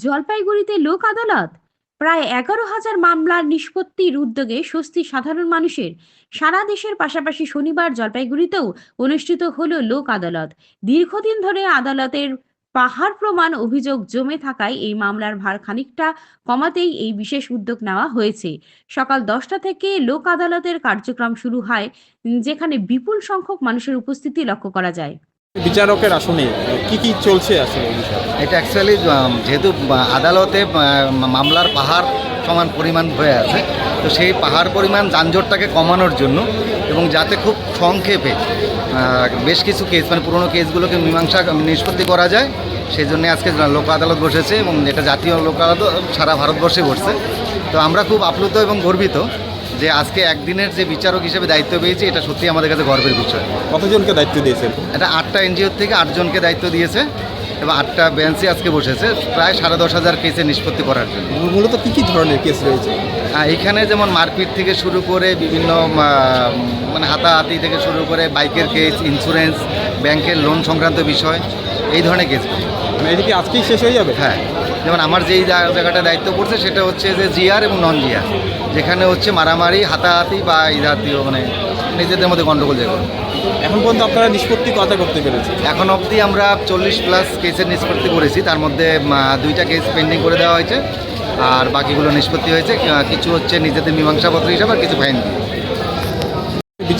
জলপাইগুড়িতে লোক আদালত, প্রায় 11,000 মামলার নিষ্পত্তির উদ্যোগে স্বস্তি সাধারণ মানুষের। সারা দেশের পাশাপাশি শনিবার জলপাইগুড়িতেও অনুষ্ঠিত হলো লোক আদালত। দীর্ঘদিন ধরে আদালতের পাহাড় প্রমাণ অভিযোগ জমে থাকায় এই মামলার ভার খানিকটা কমাতেই এই বিশেষ উদ্যোগ নেওয়া হয়েছে। সকাল 10টা থেকে লোক আদালতের কার্যক্রম শুরু হয়, যেখানে বিপুল সংখ্যক মানুষের উপস্থিতি লক্ষ্য করা যায়। বিচারকের আসনে কি চলছে আসলে এই বিষয়ে? এটা অ্যাকচুয়ালি যেহেতু আদালতে মামলার পাহাড় সমান পরিমাণ হয়ে আছে, তো সেই পাহাড় পরিমাণ যানজটটাকে কমানোর জন্য এবং যাতে খুব সংক্ষেপে বেশ কিছু কেস মানে পুরনো কেসগুলোকে মীমাংসা নিষ্পত্তি করা যায়, সেই জন্য আজকে লোক আদালত বসেছে এবং এটা জাতীয় লোক আদালত সারা ভারতবর্ষে বসছে। তো আমরা খুব আপ্লুত এবং গর্বিত যে আজকে একদিনের যে বিচারক হিসেবে দায়িত্ব পেয়েছি, এটা সত্যি আমাদের কাছে গর্বের বিষয়। কতজনকে দায়িত্ব দিয়েছেন? এটা 8টা এনজিও থেকে 8জনকে দায়িত্ব দিয়েছে এবং 8টা বেঞ্চে আজকে বসেছে প্রায় 10,500 কেসে নিষ্পত্তি করার জন্য। মূলত কি ধরনের কেস রয়েছে? এখানে যেমন মারপিট থেকে শুরু করে বিভিন্ন মানে হাতাহাতি থেকে শুরু করে বাইকের কেস, ইন্স্যুরেন্স, ব্যাংকের লোন সংক্রান্ত বিষয়, এই ধরনের কেসগুলো। এটা কি আজকেই শেষ হয়ে যাবে? হ্যাঁ, যেমন আমার যেই জায়গাটা দায়িত্ব পড়ছে সেটা হচ্ছে যে জিআর এবং নন জিআর, যেখানে হচ্ছে মারামারি, হাতাহাতি বা এই জাতীয় মানে নিজেদের মধ্যে গণ্ডগোল যেগুলো। এখন পর্যন্ত আপনারা নিষ্পত্তি কথা করতে পেরেছেন? এখন অবধি আমরা 40+ কেসের নিষ্পত্তি করেছি, তার মধ্যে 2টা কেস পেন্ডিং করে দেওয়া হয়েছে আর বাকিগুলো নিষ্পত্তি হয়েছে। কিছু হচ্ছে নিজেদের মীমাংসাপত্র হিসাবে আর কিছু ফাইন দিয়ে।